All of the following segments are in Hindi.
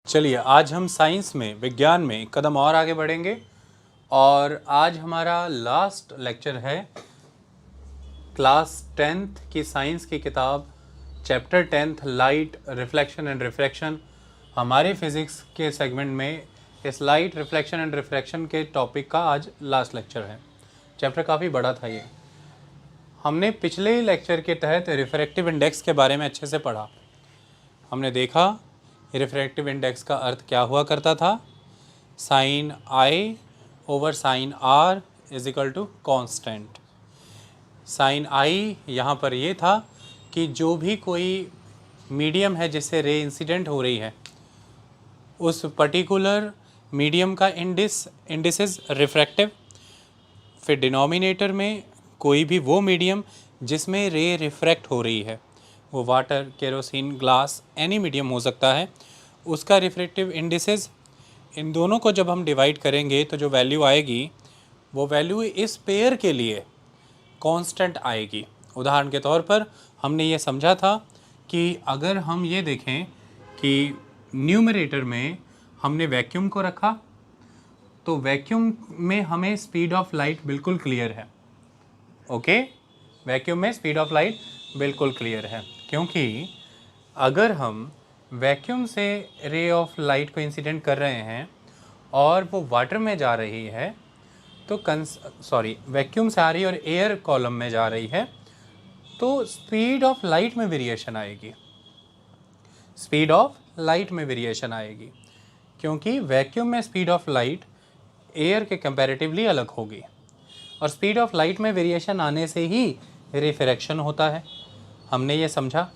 चलिए आज हम साइंस में विज्ञान में एक कदम और आगे बढ़ेंगे और आज हमारा लास्ट लेक्चर है क्लास 10th की साइंस की किताब chapter 10th light reflection and refraction. हमारे फिज़िक्स के सेगमेंट में इस लाइट रिफ्लेक्शन एंड रिफ्रैक्शन के टॉपिक का आज लास्ट लेक्चर है। चैप्टर काफ़ी बड़ा था ये। हमने पिछले लेक्चर के तहत रिफ्रैक्टिव इंडेक्स के बारे में अच्छे से पढ़ा। हमने देखा रिफ्रैक्टिव इंडेक्स का अर्थ क्या हुआ करता था। Sine i over sine r is equal to constant. Sine i यहाँ पर ये था कि जो भी कोई मीडियम है जिससे रे इंसिडेंट हो रही है उस पर्टिकुलर मीडियम का इंडिसेस रिफ्रैक्टिव। फिर डिनोमिनेटर में कोई भी वो मीडियम जिसमें रे रिफ्रैक्ट हो रही है, वो water, kerosene, glass, any medium हो सकता है, उसका रिफ्रैक्टिव इंडिसेस। इन दोनों को जब हम डिवाइड करेंगे तो जो वैल्यू आएगी वो वैल्यू इस पेयर के लिए कांस्टेंट आएगी। उदाहरण के तौर पर हमने ये समझा था कि अगर हम ये देखें कि न्यूमरेटर में हमने वैक्यूम को रखा तो वैक्यूम में हमें स्पीड ऑफ लाइट बिल्कुल क्लियर है। ओके, वैक्यूम में स्पीड ऑफ लाइट बिल्कुल क्लियर है, क्योंकि अगर हम वैक्यूम से रे ऑफ लाइट को इंसिडेंट कर रहे हैं और वो वाटर में जा रही है तो वैक्यूम से आ रही और एयर कॉलम में जा रही है तो स्पीड ऑफ लाइट में वेरिएशन आएगी। स्पीड ऑफ लाइट में वेरिएशन आएगी क्योंकि वैक्यूम में स्पीड ऑफ लाइट एयर के कंपैरेटिवली अलग होगी और स्पीड ऑफ लाइट में वेरिएशन आने से ही रिफ्रैक्शन होता है। हमने ये समझा।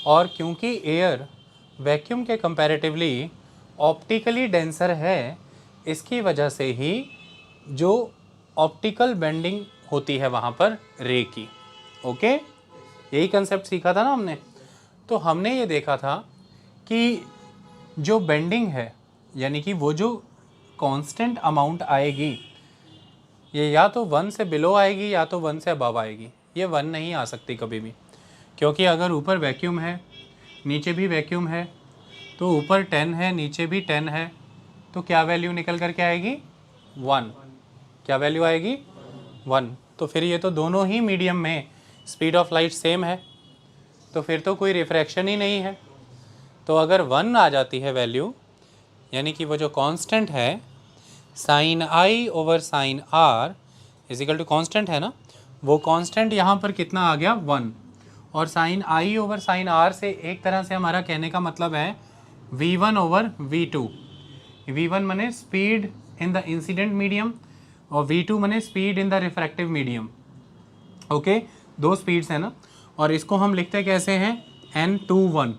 और क्योंकि एयर वैक्यूम के कंपैरेटिवली ऑप्टिकली डेंसर है, इसकी वजह से ही जो ऑप्टिकल बेंडिंग होती है वहाँ पर रे की। ओके, यही कंसेप्ट सीखा था ना हमने। तो हमने ये देखा था कि जो बेंडिंग है यानी कि वो जो कांस्टेंट अमाउंट आएगी ये या तो 1 से बिलो आएगी या तो 1 से अबव आएगी। ये 1 नहीं आ सकती कभी भी, क्योंकि अगर ऊपर वैक्यूम है नीचे भी वैक्यूम है तो ऊपर 10 है नीचे भी 10 है तो क्या वैल्यू निकल कर के आएगी? 1। क्या वैल्यू आएगी? 1। तो फिर ये तो दोनों ही मीडियम में स्पीड ऑफ लाइट सेम है तो फिर तो कोई रिफ्रैक्शन ही नहीं है। तो अगर 1 आ जाती है वैल्यू, यानी कि वो जो कांस्टेंट है sine i over sine r is equal to constant है ना, वो कांस्टेंट यहाँ पर कितना आ गया? 1। और sine i over sine r से एक तरह से हमारा कहने का मतलब है v1 ओवर v2। v1 मने speed in the incident medium और v2 मने speed in the refractive medium. Okay, दो स्पीड्स है ना। और इसको हम लिखते कैसे हैं? n21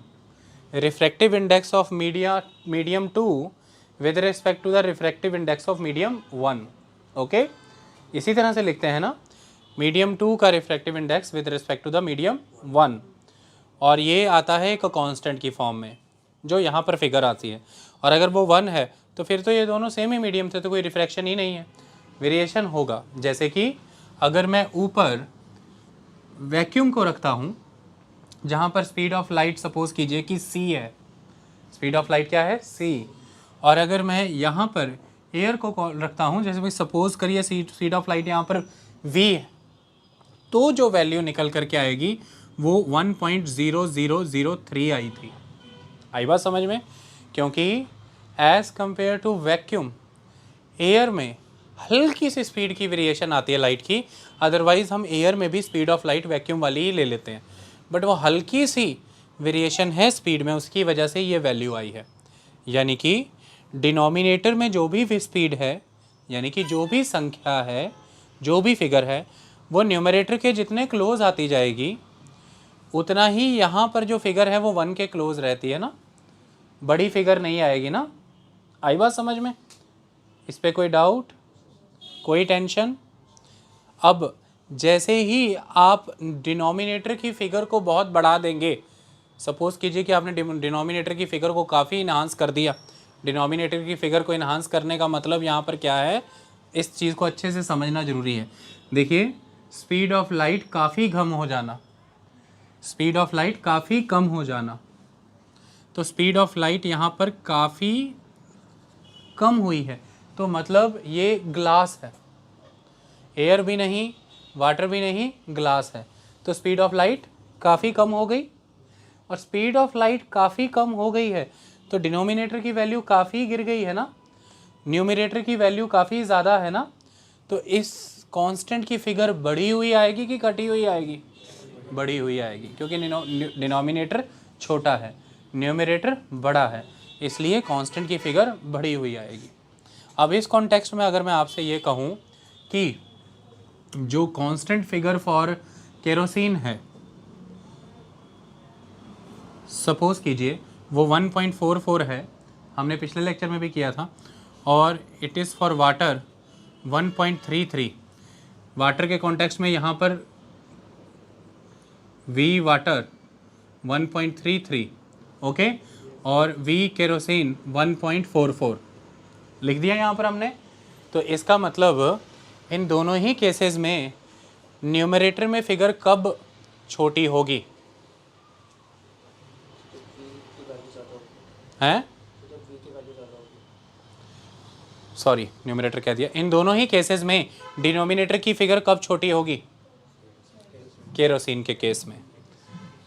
refractive index of medium 2 with respect to the refractive index of medium 1। ओके, इसी तरह से लिखते हैं ना, मीडियम 2 का refractive index with respect to the medium 1, और ये आता है एक कांस्टेंट की फॉर्म में जो यहाँ पर फिगर आती है। और अगर वो 1 है तो फिर तो ये दोनों सेम ही मीडियम थे तो कोई रिफ्रैक्शन ही नहीं है, वेरिएशन होगा। जैसे कि अगर मैं ऊपर वैक्यूम को रखता हूँ जहाँ पर स्पीड ऑफ लाइट सपोज कीजिए कि c है, स्पीड ऑफ लाइट क्या है? c। और अगर मैं यहाँ पर एयर को रखता हूँ, जैसे भाई सपोज करिए स्पीड ऑफ लाइट यहाँ पर v है, तो जो वैल्यू निकल करके आएगी वो 1.0003 आई थी। आई बात समझ में? क्योंकि as compare to vacuum air में हल्की सी स्पीड की वेरिएशन आती है लाइट की। अदरवाइज़ हम एयर में भी स्पीड ऑफ लाइट वैक्यूम वाली ही ले लेते हैं, बट वो हल्की सी वेरिएशन है स्पीड में, उसकी वजह से ये वैल्यू आई है। यानी कि डिनोमिनेटर में जो भी स्पीड है, यानी कि जो भी संख्या है, जो भी फिगर है, वो न्यूमरेटर के जितने क्लोज आती जाएगी उतना ही यहाँ पर जो फिगर है वो 1 के क्लोज रहती है ना, बड़ी फिगर नहीं आएगी ना। आई बात समझ में? इस पर कोई डाउट, कोई टेंशन? अब जैसे ही आप डिनोमिनेटर की फिगर को बहुत बढ़ा देंगे, सपोज कीजिए कि आपने डिनोमिनेटर की फिगर को काफ़ी इन्हांस कर दिया। डिनोमिनेटर की फिगर को इन्हांस करने का मतलब यहाँ पर क्या है, इस चीज़ को अच्छे से समझना ज़रूरी है। देखिए, स्पीड ऑफ लाइट काफ़ी कम हो जाना, स्पीड ऑफ लाइट काफ़ी कम हो जाना, तो स्पीड ऑफ लाइट यहाँ पर काफ़ी कम हुई है। तो मतलब ये ग्लास है, एयर भी नहीं, वाटर भी नहीं, ग्लास है। तो स्पीड ऑफ लाइट काफ़ी कम हो गई, और स्पीड ऑफ लाइट काफ़ी कम हो गई है तो डिनोमिनेटर की वैल्यू काफ़ी गिर गई है ना, न्यूमरेटर की वैल्यू काफ़ी ज़्यादा है ना। तो इस कांस्टेंट की फिगर बढ़ी हुई आएगी कि घटी हुई आएगी? बढ़ी हुई आएगी, क्योंकि डिनोमिनेटर छोटा है, न्यूमरेटर बड़ा है, इसलिए कांस्टेंट की फिगर बढ़ी हुई आएगी। अब इस कॉन्टेक्स्ट में अगर मैं आपसे ये कहूँ कि जो कांस्टेंट फिगर फॉर केरोसिन है, सपोज कीजिए वो 1.44 है, हमने पिछले लेक्चर में भी किया था, और it is for water 1.33। Water के कॉन्टेक्स्ट में यहाँ पर वी वाटर 1.33, ओके, और वी केरोसिन 1.44 लिख दिया यहाँ पर हमने। तो इसका मतलब इन दोनों ही केसेस में न्यूमरेटर में फिगर कब छोटी होगी? हैं? सॉरी, न्यूमरेटर कह दिया। इन दोनों ही केसेस में डिनोमिनेटर की फिगर कब छोटी होगी? केरोसिन के केस में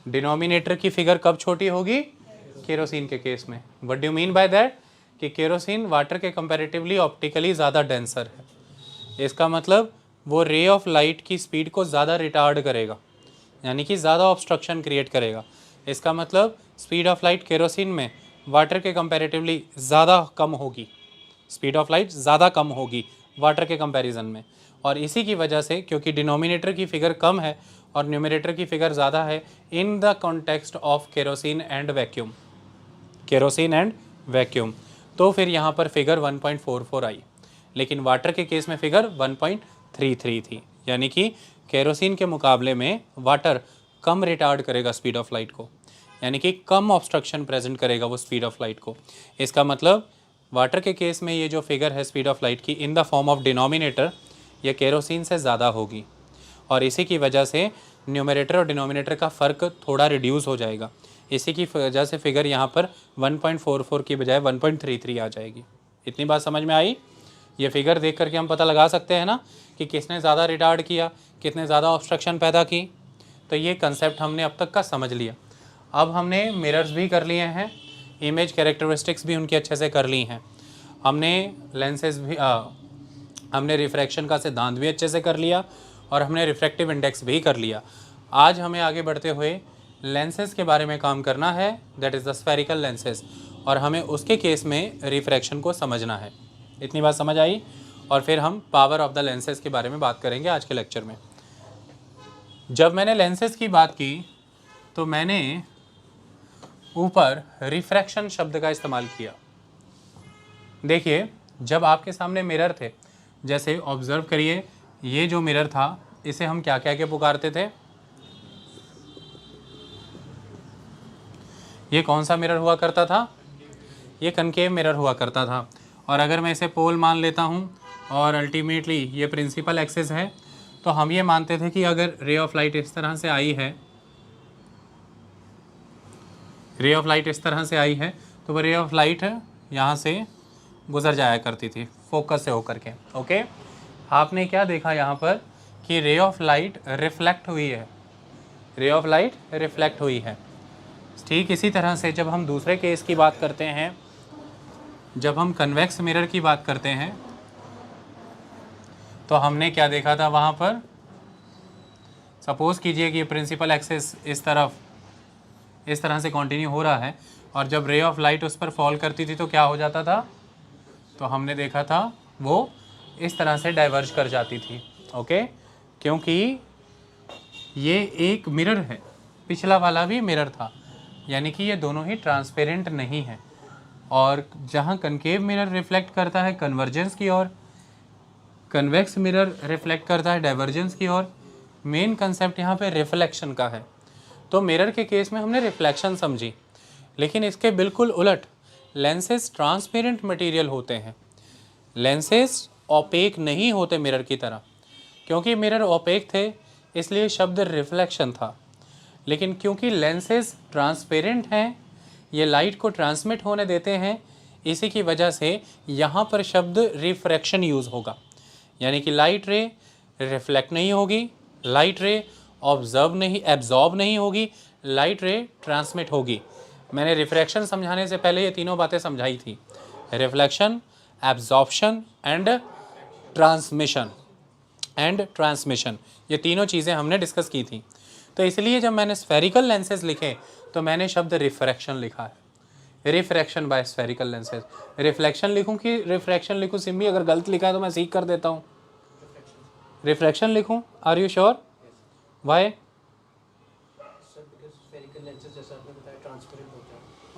डिनोमिनेटर की फिगर कब छोटी होगी? केरोसिन के केस में। What do you mean by that? कि केरोसिन वाटर के कंपैरेटिवली ऑप्टिकली ज़्यादा डेंसर है। इसका मतलब वो रे ऑफ लाइट की स्पीड को ज़्यादा रिटार्ड करेगा, यानी कि ज़्यादा ऑब्स्ट्रक्शन क्रिएट करेगा। इसका मतलब स्पीड ऑफ लाइट केरोसिन में वाटर के कंपैरेटिवली ज़्यादा कम होगी, स्पीड ऑफ लाइट ज़्यादा कम होगी वाटर के कंपैरिजन में। और इसी की वजह से, क्योंकि डिनोमिनेटर की फिगर कम है और न्यूमरेटर की फिगर ज़्यादा है in the context of kerosene and vacuum, kerosene and vacuum, तो फिर यहाँ पर फिगर 1.44 आई। लेकिन वाटर के केस में फिगर 1.33 थी, यानी कि केरोसिन के मुकाबले में वाटर कम रिटार्ड करेगा स्पीड ऑफ लाइट को, यानी कि कम ऑब्स्ट्रक्शन प्रेजेंट करेगा वो स्पीड ऑफ लाइट को। इसका मतलब वाटर के केस में ये जो फिगर है स्पीड ऑफ लाइट की in the form of denominator, ये केरोसिन से ज़्यादा होगी, और इसी की वजह से न्यूमरेटर और डिनोमिनेटर का फ़र्क थोड़ा रिड्यूस हो जाएगा। इसी की वजह से फिगर यहाँ पर 1.44 की बजाय 1.33 आ जाएगी। इतनी बात समझ में आई? ये फिगर देख करके हम पता लगा सकते हैं ना कि किसने ज़्यादा रिटार्ड किया, कितने ज़्यादा ऑब्स्ट्रक्शन पैदा की। तो ये कंसेप्ट हमने अब तक का समझ लिया। अब हमने मिरर्स भी कर लिए हैं, इमेज कैरेक्टरिस्टिक्स भी उनकी अच्छे से कर ली हैं, हमने लेंसेज भी हमने रिफ्रैक्शन का सिद्धांत भी अच्छे से कर लिया, और हमने रिफ्रैक्टिव इंडेक्स भी कर लिया। आज हमें आगे बढ़ते हुए लेंसेज के बारे में काम करना है, that is the spherical lenses, और हमें उसके केस में रिफ्रैक्शन को समझना है। इतनी बात समझ आई? और फिर हम पावर ऑफ द लेंसेज के बारे में बात करेंगे आज के लेक्चर में। जब मैंने लेंसेज की बात की तो मैंने ऊपर रिफ्रैक्शन शब्द का इस्तेमाल किया। देखिए, जब आपके सामने मिरर थे, जैसे ऑब्जर्व करिए, ये जो मिरर था इसे हम क्या क्या के पुकारते थे? ये कौन सा मिरर हुआ करता था? ये कनकेव मिरर हुआ करता था। और अगर मैं इसे पोल मान लेता हूँ और अल्टीमेटली ये प्रिंसिपल एक्सिस है, तो हम ये मानते थे कि अगर रे ऑफ लाइट इस तरह से आई है, रे ऑफ लाइट इस तरह से आई है, तो वो रे ऑफ लाइट यहाँ से गुजर जाया करती थी फोकस से होकर के। ओके, आपने क्या देखा यहाँ पर कि रे ऑफ लाइट रिफ्लेक्ट हुई है, रे ऑफ लाइट रिफ्लेक्ट हुई है। ठीक इसी तरह से जब हम दूसरे केस की बात करते हैं, जब हम कन्वेक्स मिरर की बात करते हैं, तो हमने क्या देखा था वहाँ पर? सपोज कीजिए कि प्रिंसिपल एक्सिस इस तरफ इस तरह से कंटिन्यू हो रहा है, और जब रे ऑफ लाइट उस पर फॉल करती थी तो क्या हो जाता था? तो हमने देखा था वो इस तरह से डाइवर्ज कर जाती थी। ओके, क्योंकि ये एक मिरर है, पिछला वाला भी मिरर था, यानी कि ये दोनों ही ट्रांसपेरेंट नहीं है। और जहाँ कनकेव मिरर रिफ्लेक्ट करता है कन्वर्जेंस की ओर, कन्वेक्स मिरर रिफ्लेक्ट करता है डाइवर्जेंस की ओर, मेन कंसेप्ट यहाँ पे रिफ्लेक्शन का है। तो मिरर के केस में हमने रिफ्लेक्शन समझी, लेकिन इसके बिल्कुल उलट लेंसेज ट्रांसपेरेंट मटेरियल होते हैं। लेंसेज ओपेक नहीं होते मिरर की तरह। क्योंकि मिरर ओपेक थे इसलिए शब्द रिफ्लेक्शन था, लेकिन क्योंकि लेंसेज ट्रांसपेरेंट हैं ये लाइट को ट्रांसमिट होने देते हैं। इसी की वजह से यहाँ पर शब्द रिफ्रैक्शन यूज़ होगा, यानी कि लाइट रे रिफ्लेक्ट नहीं होगी, लाइट रे एब्जॉर्ब नहीं होगी, लाइट रे ट्रांसमिट होगी। मैंने रिफ्रैक्शन समझाने से पहले ये तीनों बातें समझाई थी, रिफ्लेक्शन, एब्जॉर्प्शन एंड ट्रांसमिशन, ये तीनों चीज़ें हमने डिस्कस की थी। तो इसलिए जब मैंने स्फेरिकल लेंसेज लिखे तो मैंने शब्द रिफ्रैक्शन लिखा है, refraction by spherical lenses. Reflection लिखूं कि रिफ्रैक्शन लिखूं सिम्बी? अगर गलत लिखा है तो मैं सीख कर देता हूँ। रिफ्रैक्शन लिखूं? Are you sure? वाई?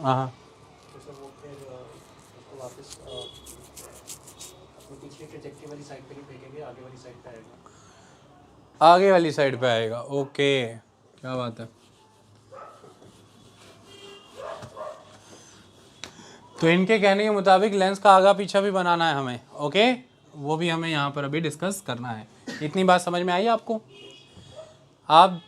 हाँ, आगे वाली साइड पे आएगा। ओके, क्या बात है। तो इनके कहने के मुताबिक लेंस का आगा पीछा भी बनाना है हमें। ओके, वो भी हमें यहाँ पर अभी डिस्कस करना है। इतनी बात समझ में आई आपको? आप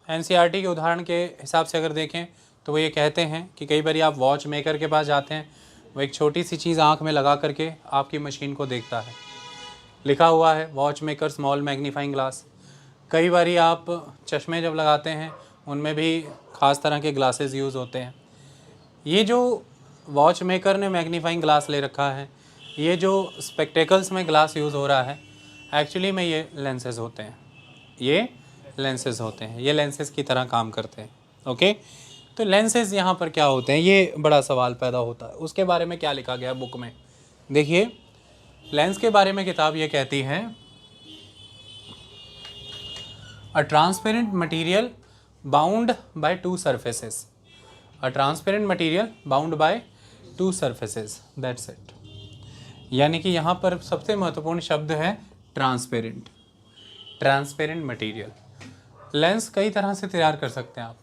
एनसीईआरटी के उदाहरण के हिसाब से अगर देखें तो वो ये कहते हैं कि कई बार आप वॉच मेकर के पास जाते हैं, वो एक छोटी सी चीज़ आँख में लगा करके आपकी मशीन को देखता है, लिखा हुआ है watch maker small magnifying glass. कई बार आप चश्मे जब लगाते हैं उनमें भी ख़ास तरह के ग्लासेस यूज़ होते हैं। ये जो वॉच मेकर ने मैग्नीफाइंग ग्लास ले रखा है, ये जो स्पेक्टेकल्स में ग्लास यूज़ हो रहा है, एक्चुअली में ये लेंसेज होते हैं, ये लेंसेज होते हैं, ये लेंसेज की तरह काम करते हैं। ओके, तो लेंसेज यहाँ पर क्या होते हैं, ये बड़ा सवाल पैदा होता है। उसके बारे में क्या लिखा गया बुक में? देखिए, लेंस के बारे में किताब ये कहती है, a transparent material bound by two surfaces, a transparent material bound by two surfaces, that's it. यानी कि यहाँ पर सबसे महत्वपूर्ण शब्द है ट्रांसपेरेंट, ट्रांसपेरेंट मटीरियल। लेंस कई तरह से तैयार कर सकते हैं आप।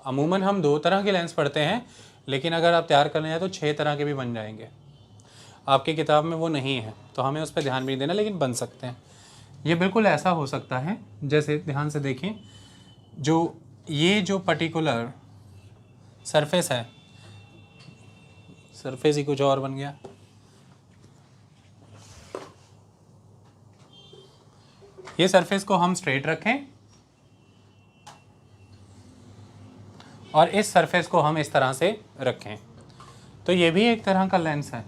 अमूमन हम 2 तरह के लेंस पढ़ते हैं, लेकिन अगर आप तैयार करने जाए तो 6 तरह के भी बन जाएंगे। आपकी किताब में वो नहीं है तो हमें उस पर ध्यान भी नहीं देना, लेकिन बन सकते हैं। ये बिल्कुल ऐसा हो सकता है, जैसे ध्यान से देखें, ये जो पर्टिकुलर सरफेस है, सरफेस ही कुछ और बन गया। ये सरफेस को हम स्ट्रेट रखें और इस सरफेस को हम इस तरह से रखें, तो ये भी एक तरह का लेंस है,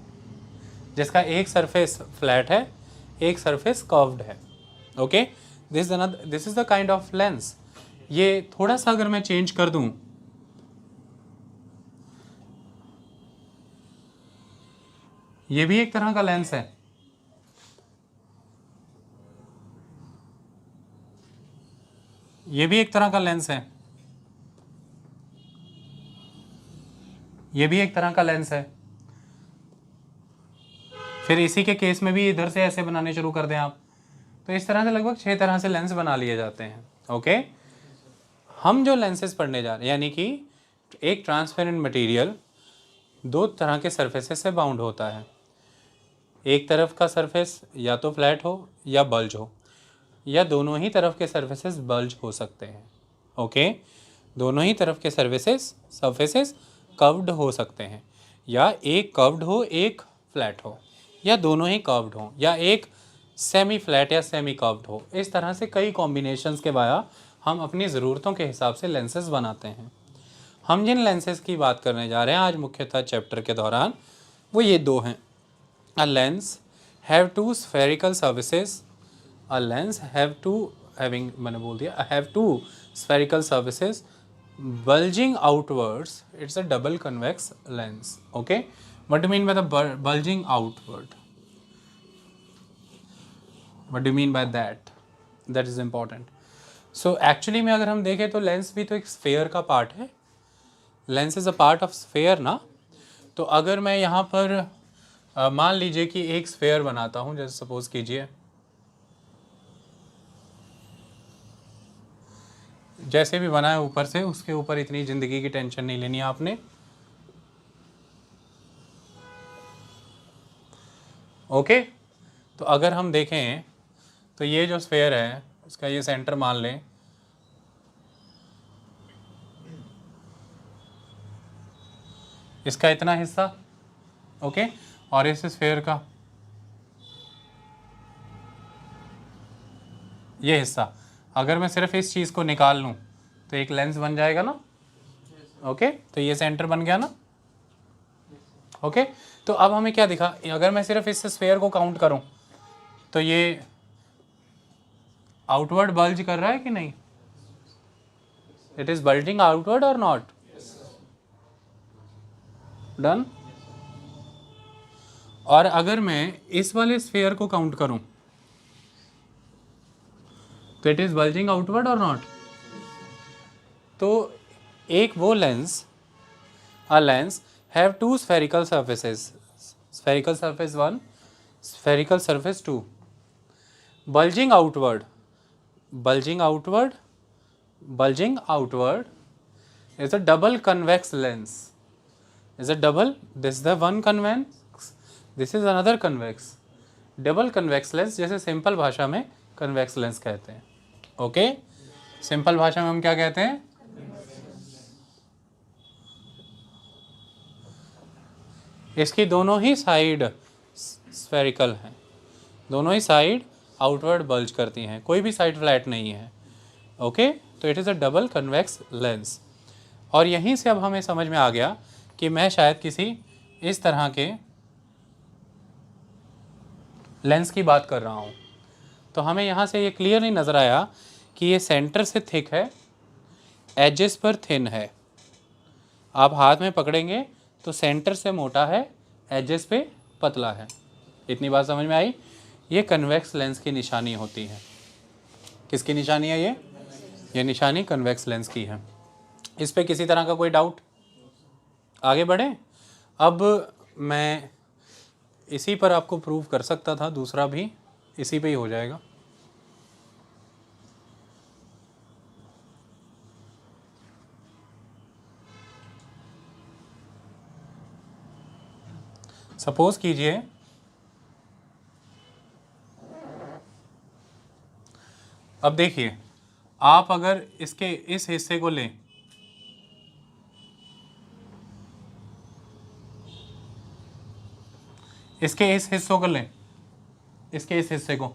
जिसका एक सरफेस फ्लैट है, एक सरफेस कर्व्ड है। Okay, this is the kind of lens. ये थोड़ा सा अगर मैं चेंज कर दूं, ये भी एक तरह का लेंस है। ये भी एक तरह का लेंस है, ये भी एक तरह का लेंस है। फिर इसी के केस में भी इधर से ऐसे बनाने शुरू कर दें आप, तो इस तरह से लगभग 6 तरह से लेंस बना लिए जाते हैं। ओके, हम जो लेंसेज पढ़ने जा रहे हैं, यानी कि एक ट्रांसपेरेंट मटेरियल 2 तरह के सरफेसेस से बाउंड होता है। एक तरफ का सरफेस या तो फ्लैट हो या बल्ज हो, या दोनों ही तरफ के सरफेसेस बल्ज हो सकते हैं। ओके, दोनों ही तरफ के सरफेसेस कर्व्ड हो सकते हैं, या एक कर्व्ड हो एक फ्लैट हो, या दोनों ही कर्व्ड हो, या एक सेमी फ्लैट या सेमी कर्व्ड हो। इस तरह से कई कॉम्बिनेशंस के बाद हम अपनी ज़रूरतों के हिसाब से लेंसेज बनाते हैं। हम जिन लेंसेज की बात करने जा रहे हैं आज मुख्यतः चैप्टर के दौरान, वो ये 2 हैं। A lens have two spherical surfaces, a lens have two spherical surfaces bulging outwards. It's a double convex lens. Okay, what do you mean by the bulging outward? What do you mean by that? That is important. So actually में अगर हम देखें तो लेंस भी तो एक स्फेयर का पार्ट है। Lens is a part of sphere ना। तो अगर मैं यहाँ पर मान लीजिए कि एक स्फेयर बनाता हूँ, जैसे सपोज कीजिए, जैसे भी बना है ऊपर से, उसके ऊपर इतनी ज़िंदगी की टेंशन नहीं लेनी आपने। ओके, तो अगर हम देखें तो ये जो स्फेयर है इसका ये सेंटर मान लें, इसका इतना हिस्सा, ओके, और इस स्फीयर का ये हिस्सा। अगर मैं सिर्फ इस चीज़ को निकाल लूँ तो एक लेंस बन जाएगा ना, ओके। तो ये सेंटर बन गया ना, ओके। तो अब हमें क्या दिखा, अगर मैं सिर्फ इस स्फीयर को काउंट करूं तो ये आउटवर्ड बल्ज कर रहा है कि नहीं? इट इज बल्जिंग आउटवर्ड और नॉट? डन। और अगर मैं इस वाले स्फीयर को काउंट करूं तो इट इज बल्जिंग आउटवर्ड और नॉट? तो एक वो lens, a lens have two spherical surfaces, spherical surface 1, spherical surface 2, bulging outward, bulging outward, bulging outward is a double convex lens, is a double, this is the one convex, this is another convex, double convex lens जैसे सिंपल भाषा में convex lens कहते हैं, ओके। सिंपल भाषा में हम क्या कहते हैं? इसकी दोनों ही साइड स्फेरिकल हैं, दोनों ही साइड आउटवर्ड बल्ज करती हैं, कोई भी साइड फ्लैट नहीं है, ओके। तो it is a double convex lens. और यहीं से अब हमें समझ में आ गया कि मैं शायद किसी इस तरह के लेंस की बात कर रहा हूँ। तो हमें यहाँ से ये क्लियर नहीं नज़र आया कि ये सेंटर से थिक है, एजेस पर थिन है। आप हाथ में पकड़ेंगे तो सेंटर से मोटा है, एजेस पे पतला है। इतनी बात समझ में आई? ये कन्वेक्स लेंस की निशानी होती है। किसकी निशानी है ये निशानी कन्वेक्स लेंस की है। इस पे किसी तरह का कोई डाउट? आगे बढ़ें। अब मैं इसी पर आपको प्रूव कर सकता था, दूसरा भी इसी पे ही हो जाएगा। सपोज कीजिए अब देखिए, आप अगर इसके इस हिस्से को लें, इसके इस हिस्सों को लें, इसके इस हिस्से को,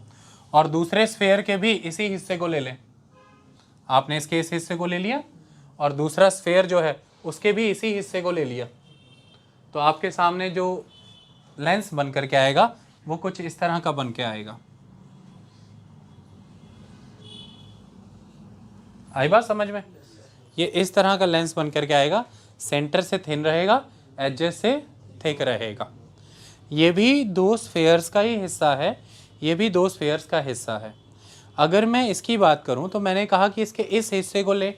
और दूसरे स्फीयर के भी इसी हिस्से को ले लें। आपने इसके इस हिस्से को ले लिया और दूसरा स्फीयर जो है उसके भी इसी हिस्से को ले लिया, तो आपके सामने जो लेंस बन करके आएगा वो कुछ इस तरह का बन के आएगा। आई बात समझ में? ये इस तरह का लेंस बन करके आएगा, सेंटर से थिन रहेगा, एजेस से थिक रहेगा। ये भी दो स्फीयर्स का ही हिस्सा है, ये भी दो स्फीयर्स का हिस्सा है। अगर मैं इसकी बात करूं तो मैंने कहा कि इसके इस हिस्से को ले,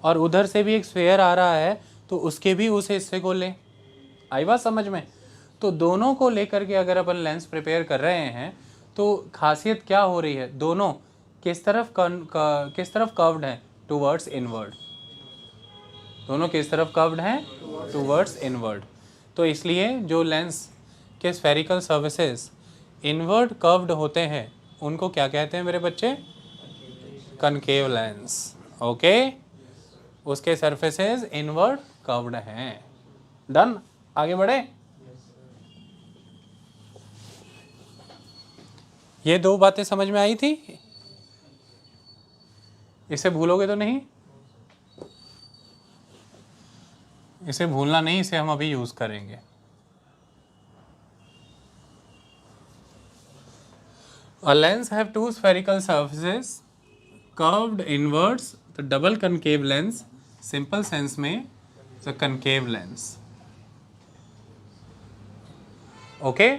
और उधर से भी एक स्फीयर आ रहा है तो उसके भी उस हिस्से को ले। आई बात समझ में? तो दोनों को लेकर के अगर अपन लेंस प्रिपेयर कर रहे हैं तो खासियत क्या हो रही है, दोनों किस तरफ कर्व्ड हैं? Towards inward. दोनों किस तरफ कर्व्ड हैं? Towards inward. तो इसलिए जो लेंस के स्फेरिकल सर्फेसेस इनवर्ड कर्व्ड होते हैं उनको क्या कहते हैं मेरे बच्चे? Concave lens, okay. उसके सर्फेसेस इनवर्ड कर्व्ड हैं। डन। आगे बढ़े। ये दो बातें समझ में आई थी? इसे भूलोगे तो नहीं? इसे भूलना नहीं, इसे हम अभी यूज करेंगे। A lens have two spherical surfaces curved inwards, तो double concave lens simple sense में it's a concave lens, okay.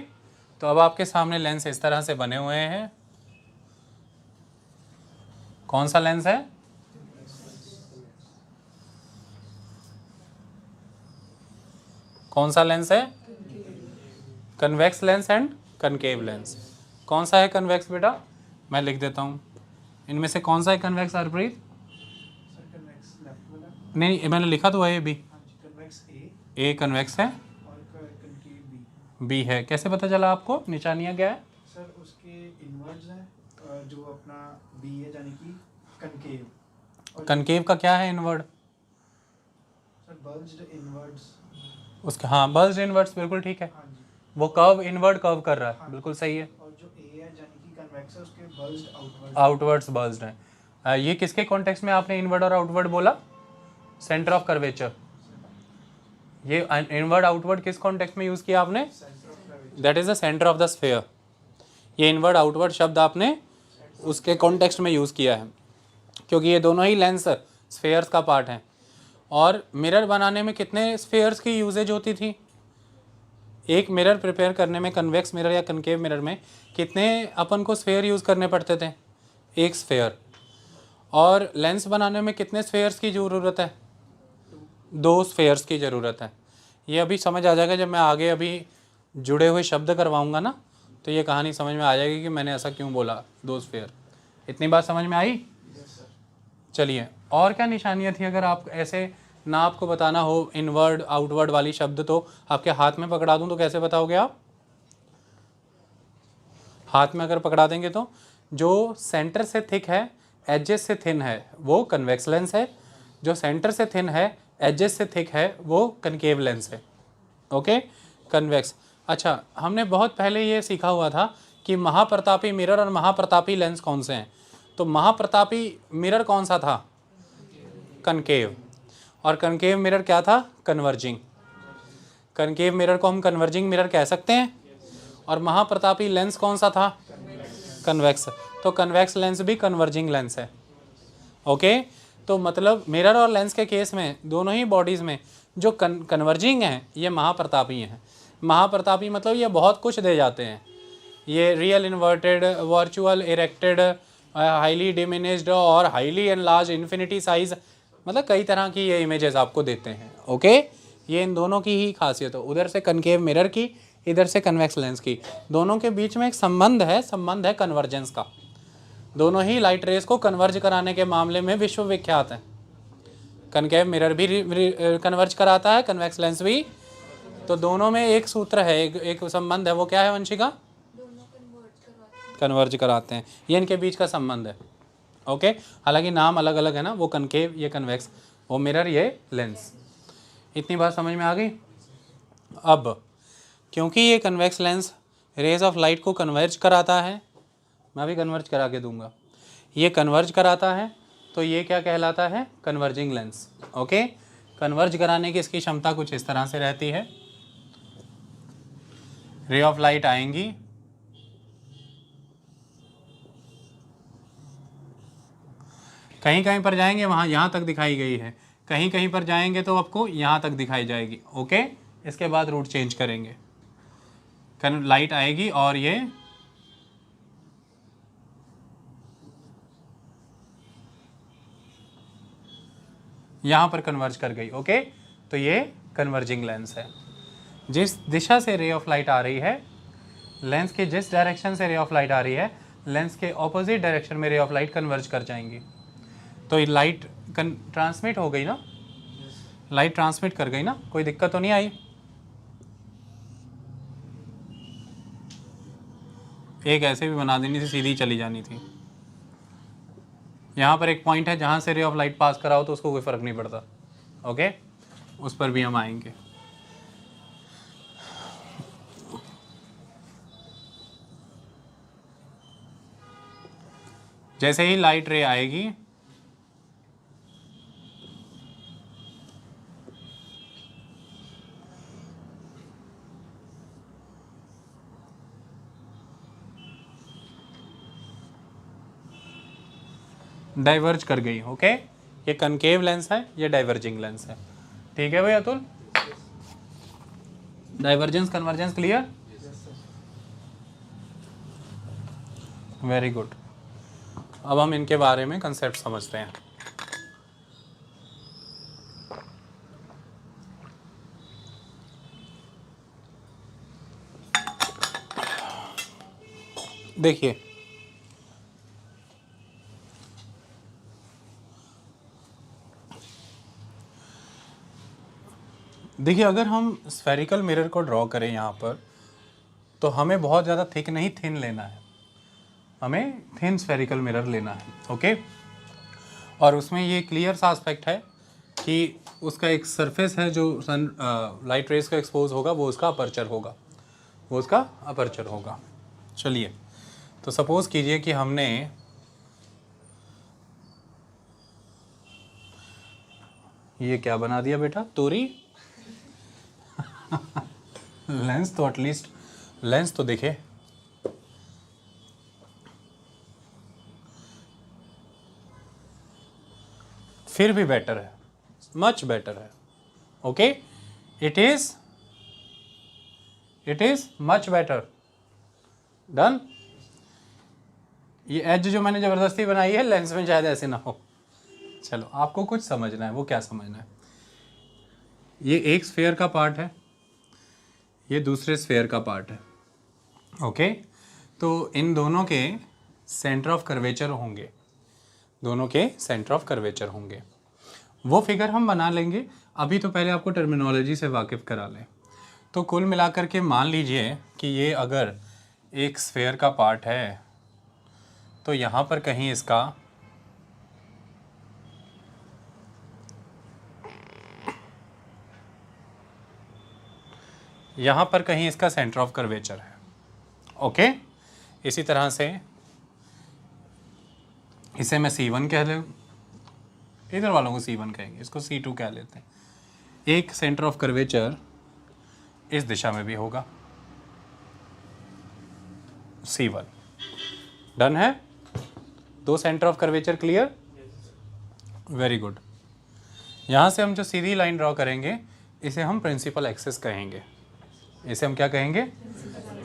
तो अब आपके सामने लेंस इस तरह से बने हुए हैं। कौन सा लेंस है? कौन सा लेंस है? Convex lens and concave lens. कौन सा है कन्वेक्स बेटा? मैं लिख देता हूँ। इनमें से कौन सा है कन्वेक्स हरप्रीत? नहीं, मैंने लिखा तो है भी। ए कन्वेक्स है, बी है। कैसे पता चला आपको? निशानियाँ क्या है? सर उसके इनवर्ड्स हैं, जो अपना बी है यानी कि कनकेव। कनकेव का क्या है इनवर्ड? Sir bulged inwards. उसका, हाँ बल्ज इनवर्ट्स बिल्कुल ठीक है, हाँ जी। वो कर्व इनवर्ड कर्व कर रहा है, हाँ। बिल्कुल सही है। और जो ए है यानी कि कन्वेक्स है, उसके बल्ज्ड आउटवर्ड। आउटवर्ड्स बल्ज्ड है। ये किसके कॉन्टेक्स्ट में आपने इनवर्ड और आउटवर्ड बोला? Centre of curvature. ये इनवर्ड आउटवर्ड किस कॉन्टेक्स्ट में यूज़ किया आपने? Centre of curvature. That is the centre of the sphere. ये इनवर्ड आउटवर्ड शब्द आपने उसके कॉन्टेक्स्ट में यूज़ किया है, क्योंकि ये दोनों ही लेंस स्फीयर्स का पार्ट हैं। और मिरर बनाने में कितने स्फीयर्स की यूजेज होती थी? एक मिरर प्रिपेयर करने में, कन्वेक्स मिरर या कनकेव मिरर में कितने अपन को स्फीयर यूज़ करने पड़ते थे? एक स्फीयर। और लेंस बनाने में कितने स्फीयर्स की ज़रूरत है? 2 स्फीयर्स की ज़रूरत है। ये अभी समझ आ जाएगा जब मैं आगे अभी जुड़े हुए शब्द करवाऊंगा ना, तो ये कहानी समझ में आ जाएगी कि मैंने ऐसा क्यों बोला, 2 स्फीयर। इतनी बात समझ में आई? चलिए, और क्या निशानियाँ थी? अगर आप ऐसे ना आपको बताना हो इनवर्ड आउटवर्ड वाली शब्द, तो आपके हाथ में पकड़ा दूं तो कैसे बताओगे आप? हाथ में अगर पकड़ा देंगे तो जो सेंटर से थिक है, एजेस से थिन है, वो कन्वेक्स लेंस है। जो सेंटर से थिन है, एजेस से थिक है, वो कनकेव लेंस है। Okay, convex. अच्छा, हमने बहुत पहले ये सीखा हुआ था कि महाप्रतापी मिरर और महाप्रतापी लेंस कौन से हैं। तो महाप्रतापी मिरर कौन सा था? कनकेव। और कनकेव मिरर क्या था? कन्वर्जिंग। कनकेव मिरर को हम कन्वर्जिंग मिरर कह सकते हैं। और महाप्रतापी लेंस कौन सा था? कन्वेक्स। तो कन्वेक्स लेंस भी कन्वर्जिंग लेंस है। ओके, तो मतलब मिरर और लेंस के केस में दोनों ही बॉडीज़ में जो कन्वर्जिंग हैं ये महाप्रतापी हैं। महाप्रतापी मतलब ये बहुत कुछ दे जाते हैं। ये real inverted, virtual erected, highly diminished और हाईली एनलार्ज, इन्फिनिटी साइज, मतलब कई तरह की ये इमेजेस आपको देते हैं। ओके, ये इन दोनों की ही खासियत है, उधर से कनकेव मिरर की, इधर से कन्वेक्स लेंस की। दोनों के बीच में एक संबंध है कन्वर्जेंस का। दोनों ही लाइट रेस को कन्वर्ज कराने के मामले में विश्वविख्यात है। कनकेव मिरर भी कन्वर्ज कराता है, कन्वेक्स लेंस भी। तो दोनों में एक सूत्र है, एक संबंध है। वो क्या है वंशिका? कन्वर्ज कराते हैं, ये इनके बीच का संबंध है। ओके, हालांकि नाम अलग अलग है ना, वो कनकेव, ये कन्वेक्स, वो मिरर, ये लेंस। इतनी बात समझ में आ गई? अब क्योंकि ये convex lens rays of light को कन्वर्ज कराता है, मैं भी कन्वर्ज करा के दूंगा, ये कन्वर्ज कराता है, तो ये क्या कहलाता है? Converging lens. ओके, कन्वर्ज कराने की इसकी क्षमता कुछ इस तरह से रहती है। रे ऑफ लाइट आएंगी, कहीं कहीं पर जाएंगे वहाँ यहाँ तक दिखाई गई है, कहीं कहीं पर जाएंगे तो आपको यहाँ तक दिखाई जाएगी। ओके, इसके बाद रूट चेंज करेंगे। लाइट आएगी और ये यहाँ पर कन्वर्ज कर गई। ओके, तो ये कन्वर्जिंग लेंस है। जिस दिशा से रे ऑफ लाइट आ रही है, लेंस के जिस डायरेक्शन से रे ऑफ लाइट आ रही है, लेंस के ऑपोजिट डायरेक्शन में रे ऑफ लाइट कन्वर्ज कर जाएंगी। तो ये लाइट ट्रांसमिट हो गई ना, लाइट ट्रांसमिट कर गई ना, कोई दिक्कत तो नहीं आई? एक ऐसे भी बना देनी थी, सीधी चली जानी थी। यहाँ पर एक पॉइंट है जहाँ से रे ऑफ लाइट पास कराओ तो उसको कोई फ़र्क नहीं पड़ता। ओके, उस पर भी हम आएंगे। जैसे ही लाइट रे आएगी, डाइवर्ज कर गई। ओके, ये कनकेव लेंस है, ये डाइवर्जिंग लेंस है। ठीक है भाई Atul? Divergence convergence clear? Very good. अब हम इनके बारे में कंसेप्ट समझते हैं। देखिए, अगर हम स्फेरिकल मिरर को ड्रॉ करें यहाँ पर, तो हमें बहुत ज़्यादा थिक नहीं, थिन लेना है। हमें थिन स्फेरिकल मिरर लेना है। ओके, और उसमें ये क्लियर सा एस्पेक्ट है कि उसका एक सरफेस है जो सन लाइट रेज को एक्सपोज होगा, वो उसका अपर्चर होगा, वो उसका अपर्चर होगा। चलिए, तो सपोज कीजिए कि हमने ये क्या बना दिया बेटा, तोरी लेंस तो एटलीस्ट लेंस तो देखे। फिर भी बेटर है, मच बेटर है। Okay, it is much better. Done. ये एज जो मैंने जबरदस्ती बनाई है लेंस में शायद ऐसे ना हो। चलो, आपको कुछ समझना है, वो क्या समझना है? ये एक स्फेयर का पार्ट है, ये दूसरे स्फेयर का पार्ट है। ओके, तो इन दोनों के सेंटर ऑफ कर्वेचर होंगे, दोनों के सेंटर ऑफ कर्वेचर होंगे। वो फिगर हम बना लेंगे, अभी तो पहले आपको टर्मिनोलॉजी से वाकिफ़ करा लें। तो कुल मिलाकर के मान लीजिए कि ये अगर एक स्फेयर का पार्ट है, तो यहाँ पर कहीं इसका सेंटर ऑफ कर्वेचर है। ओके, इसी तरह से इसे मैं C1 कह लूँ, इधर वालों को C1 कहेंगे, इसको C2 कह लेते हैं। एक सेंटर ऑफ कर्वेचर इस दिशा में भी होगा, C1। डन है? दो centre of curvature clear? Very good. यहाँ से हम जो सीधी लाइन ड्रॉ करेंगे इसे हम प्रिंसिपल एक्सिस कहेंगे। इसे हम क्या कहेंगे?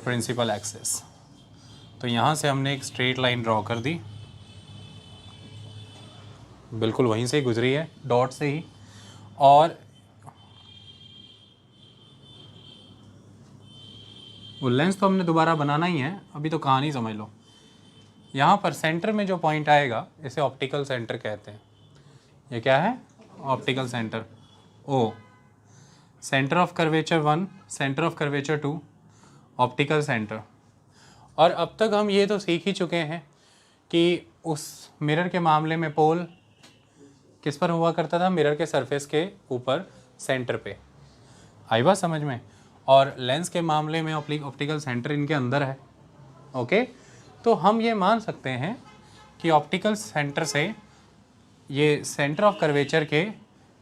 Principal axis. तो यहाँ से हमने एक स्ट्रेट लाइन ड्रॉ कर दी, बिल्कुल वहीं से ही गुजरी है, डॉट से ही। और वो लेंस तो हमने दोबारा बनाना ही है, अभी तो कहानी समझ लो। यहाँ पर सेंटर में जो पॉइंट आएगा इसे ऑप्टिकल सेंटर कहते हैं। ये क्या है? Optical centre. O, centre of curvature 1, centre of curvature 2, optical centre. और अब तक हम ये तो सीख ही चुके हैं कि उस मिरर के मामले में पोल किस पर हुआ करता था? मिरर के सरफेस के ऊपर, सेंटर पे। आई बात समझ में? और लेंस के मामले में ऑप्टिकल सेंटर इनके अंदर है। ओके, तो हम ये मान सकते हैं कि ऑप्टिकल सेंटर से ये सेंटर ऑफ कर्वेचर के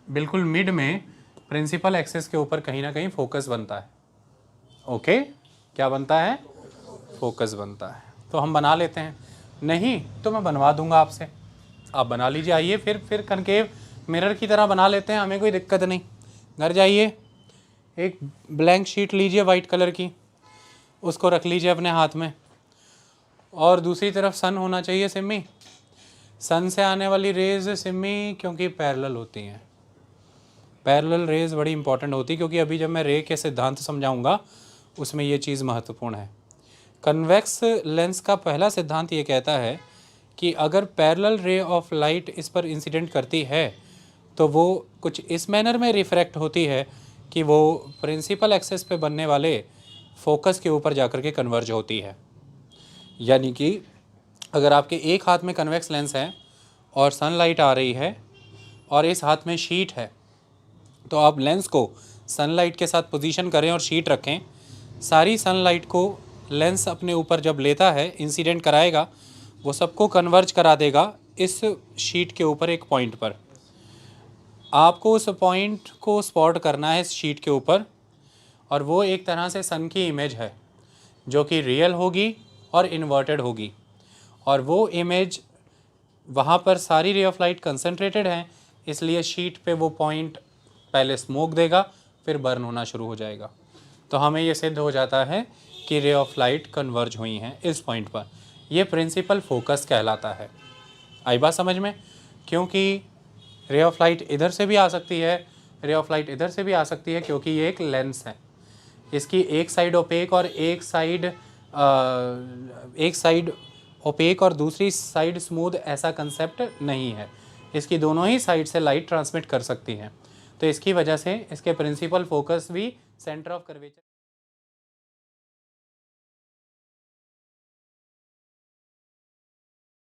बिल्कुल मिड में प्रिंसिपल एक्सिस के ऊपर कहीं ना कहीं फोकस बनता है। ओके, क्या बनता है? फोकस बनता है। तो हम बना लेते हैं, नहीं तो मैं बनवा दूंगा आपसे, आप बना लीजिए। आइए फिर कनकेव मिरर की तरह बना लेते हैं, हमें कोई दिक्कत नहीं। घर जाइए, एक ब्लैंक शीट लीजिए वाइट कलर की, उसको रख लीजिए अपने हाथ में, और दूसरी तरफ सन होना चाहिए सिम्मी। सन से आने वाली रेज सिम्मी क्योंकि पैरेलल होती हैं, पैरेलल रेज बड़ी इंपॉर्टेंट होती है, क्योंकि अभी जब मैं रे के सिद्धांत समझाऊंगा उसमें ये चीज़ महत्वपूर्ण है। कन्वेक्स लेंस का पहला सिद्धांत ये कहता है कि अगर पैरेलल रे ऑफ लाइट इस पर इंसिडेंट करती है तो वो कुछ इस मैनर में रिफ्रैक्ट होती है कि वो प्रिंसिपल एक्सिस पे बनने वाले फोकस के ऊपर जाकर के कन्वर्ज होती है। यानी कि अगर आपके एक हाथ में कन्वेक्स लेंस है और सनलाइट आ रही है और इस हाथ में शीट है, तो आप लेंस को सनलाइट के साथ पोजीशन करें और शीट रखें। सारी सनलाइट को लेंस अपने ऊपर जब लेता है, इंसिडेंट कराएगा, वो सबको कन्वर्ज करा देगा इस शीट के ऊपर एक पॉइंट पर। आपको उस पॉइंट को स्पॉट करना है इस शीट के ऊपर, और वो एक तरह से सन की इमेज है जो कि रियल होगी और इन्वर्टेड होगी। और वो इमेज वहाँ पर सारी रे ऑफ लाइट कंसंट्रेटेड है, इसलिए शीट पे वो पॉइंट पहले स्मोक देगा, फिर बर्न होना शुरू हो जाएगा। तो हमें ये सिद्ध हो जाता है कि रे ऑफ लाइट कन्वर्ज हुई हैं इस पॉइंट पर। ये प्रिंसिपल फोकस कहलाता है। आई बात समझ में? क्योंकि रे ऑफ लाइट इधर से भी आ सकती है, रे ऑफ लाइट इधर से भी आ सकती है, क्योंकि ये एक लेंस है। इसकी एक साइड ओपेक और एक साइड ओपेक और दूसरी साइड स्मूथ, ऐसा कंसेप्ट नहीं है। इसकी दोनों ही साइड से लाइट ट्रांसमिट कर सकती हैं। तो इसकी वजह से इसके प्रिंसिपल फोकस भी सेंटर ऑफ कर्वेचर